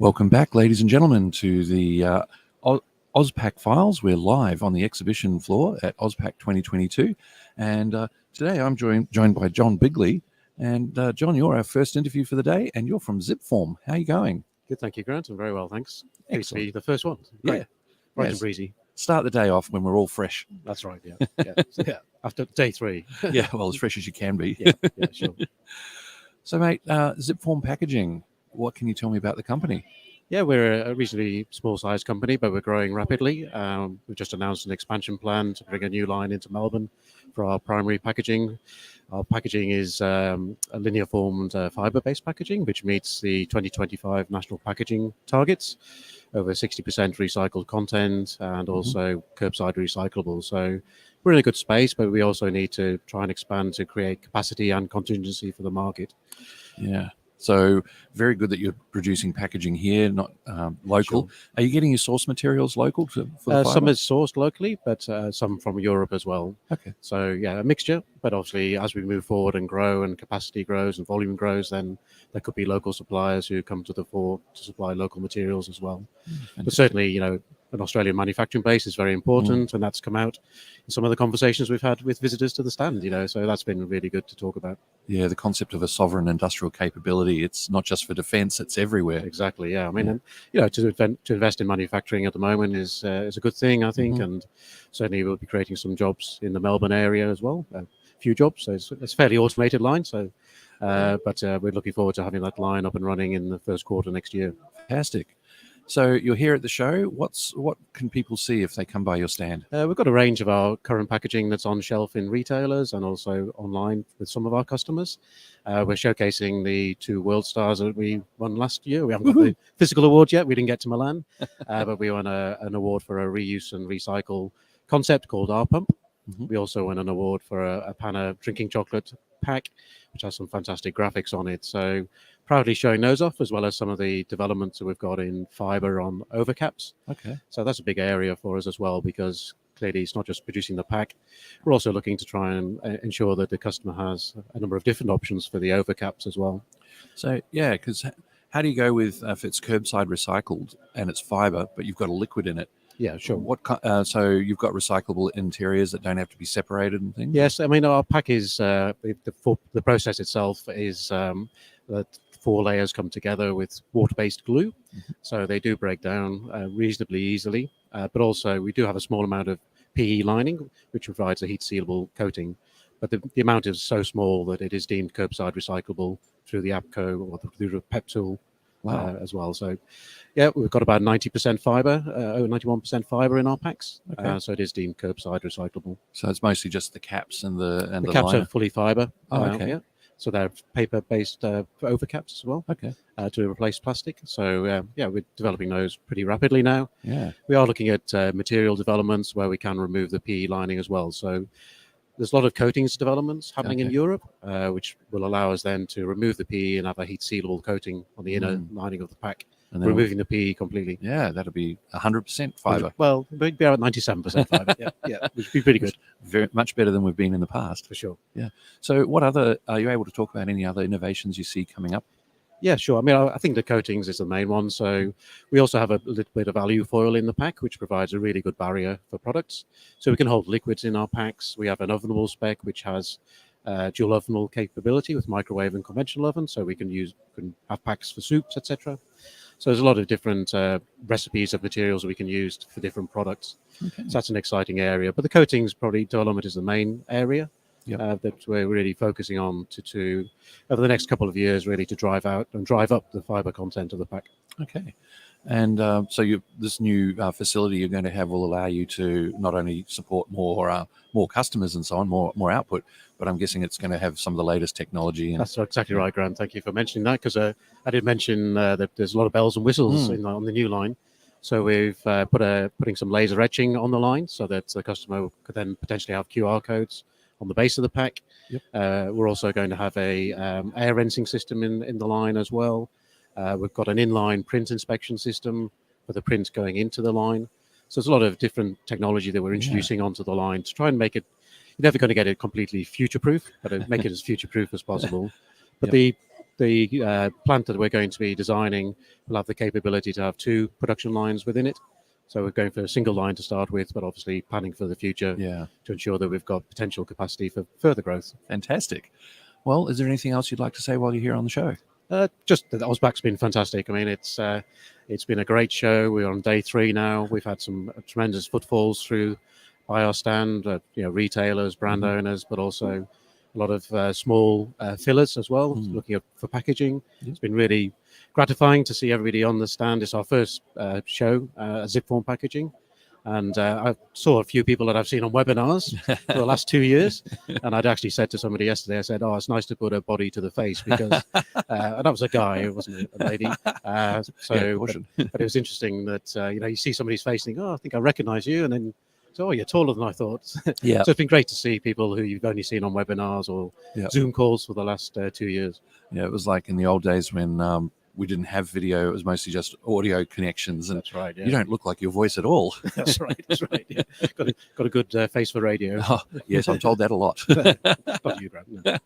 Welcome back, ladies and gentlemen, to the AUSPACK Files. We're live on the exhibition floor at AUSPACK 2022. And today I'm joined by John Bigley. And John, you're our first interview for the day, and you're from Zipform. How are you going? Good, thank you, Grant. I'm very well, thanks. Excellent. Pleased to be the first one. Great. Yeah. Bright Yes. and breezy. Start the day off when we're all fresh. That's right, yeah. Yeah. After day 3. Yeah, well, as fresh as you can be. Yeah, sure. So, mate, Zipform Packaging, what can you tell me about the company? Yeah, we're a reasonably small-sized company, but we're growing rapidly. We've just announced an expansion plan to bring a new line into Melbourne for our primary packaging. Our packaging is a linear-formed fibre-based packaging, which meets the 2025 national packaging targets, over 60% recycled content and also curbside recyclable. So we're in a good space, but we also need to try and expand to create capacity and contingency for the market. Yeah. So very good that you're producing packaging here, not local. Sure. Are you getting your source materials local for the some is sourced locally, but some from Europe as well. Okay. So yeah, a mixture. But obviously, as we move forward and grow and capacity grows and volume grows, then there could be local suppliers who come to the fore to supply local materials as well. But certainly, an Australian manufacturing base is very important, and that's come out in some of the conversations we've had with visitors to the stand, so that's been really good to talk about. Yeah, the concept of a sovereign industrial capability, it's not just for defence, it's everywhere. Exactly, yeah. I mean, to invest in manufacturing at the moment is a good thing, I think, and certainly we'll be creating some jobs in the Melbourne area as well, a few jobs. So it's a fairly automated line, but we're looking forward to having that line up and running in the first quarter next year. Fantastic. So you're here at the show. What can people see if they come by your stand? We've got a range of our current packaging that's on shelf in retailers and also online with some of our customers. We're showcasing the 2 World Stars that we won last year. We haven't got the physical award yet. We didn't get to Milan, but we won an award for a reuse and recycle concept called our Pump. We also won an award for a Panna drinking chocolate pack, which has some fantastic graphics on it. So proudly showing those off, as well as some of the developments that we've got in fibre on overcaps. Okay. So that's a big area for us as well, because clearly it's not just producing the pack. We're also looking to try and ensure that the customer has a number of different options for the overcaps as well. So, yeah, because how do you go with, if it's curbside recycled and it's fibre, but you've got a liquid in it? Yeah, sure. So you've got recyclable interiors that don't have to be separated and things? Yes, I mean, our pack is, the process itself is that 4 layers come together with water-based glue. So they do break down reasonably easily. But also we do have a small amount of PE lining, which provides a heat-sealable coating. But the amount is so small that it is deemed curbside recyclable through the APCO or through the PEP tool. Wow. As well. So, yeah, we've got about 90% fibre, 91% fibre in our packs. Okay. So it is deemed curbside recyclable. So it's mostly just the caps and the caps liner. are fully fibre. Oh, okay. Yeah. So they're paper-based overcaps as well. Okay. To replace plastic. So, we're developing those pretty rapidly now. Yeah. We are looking at material developments where we can remove the PE lining as well. So there's a lot of coatings developments happening in Europe, which will allow us then to remove the PE and have a heat-sealable coating on the inner lining of the pack, and removing the PE completely. Yeah, that'll be 100% fibre. Well, we'd be about 97% fibre. yeah, which would be pretty good. Very much better than we've been in the past. For sure. Yeah. So are you able to talk about any other innovations you see coming up? Yeah, sure. I mean, I think the coatings is the main one. So we also have a little bit of alloy foil in the pack, which provides a really good barrier for products. So we can hold liquids in our packs. We have an ovenable spec, which has dual ovenable capability with microwave and conventional oven. So we can have packs for soups, etc. So there's a lot of different recipes of materials that we can use for different products. Okay. So that's an exciting area. But the coatings, probably development is the main area. That we're really focusing on to over the next couple of years, really to drive up the fibre content of the pack. Okay. And so this new facility you're going to have will allow you to not only support more customers and so on, more output, but I'm guessing it's going to have some of the latest technology. That's exactly right, Grant. Thank you for mentioning that, because I did mention that there's a lot of bells and whistles on the new line. So we've putting some laser etching on the line so that the customer could then potentially have QR codes on the base of the pack. We're also going to have a air rinsing system in the line as well. We've got an inline print inspection system for the print going into the line. So there's a lot of different technology that we're introducing onto the line to try and make it. You're never going to get it completely future-proof, but make it as future-proof as possible. But the The plant that we're going to be designing will have the capability to have 2 production lines within it. So we're going for a single line to start with, but obviously planning for the future to ensure that we've got potential capacity for further growth. Fantastic. Well, is there anything else you'd like to say while you're here on the show? Just that AUSPAC's been fantastic. I mean, it's been a great show. We're on day 3 now. We've had some tremendous footfalls through by our stand, retailers, brand owners, but also a lot of small fillers as well, looking for packaging. It's been really gratifying to see everybody on the stand. It's our first show, Zipform Packaging. And I saw a few people that I've seen on webinars for the last 2 years. And I'd actually said to somebody yesterday, I said, it's nice to put a body to the face, because and that was a guy, it wasn't a lady. But it was interesting that, you see somebody's face and think, I think I recognize you. And then, you're taller than I thought. So it's been great to see people who you've only seen on webinars or Zoom calls for the last 2 years. Yeah, it was like in the old days when we didn't have video. It was mostly just audio connections. And that's right. Yeah. You don't look like your voice at all. That's right. That's right. Yeah. Got a good face for radio. Oh, yes, I'm told that a lot. Not you, Grant. No.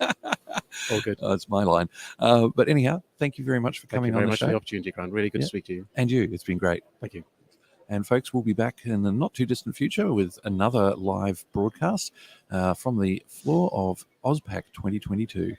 All good. That's my line. But anyhow, thank you very much for coming on the show. Thank you very much for the opportunity, Grant. Really good to speak to you. And you. It's been great. Thank you. And folks, we'll be back in the not too distant future with another live broadcast from the floor of AUSPAC 2022.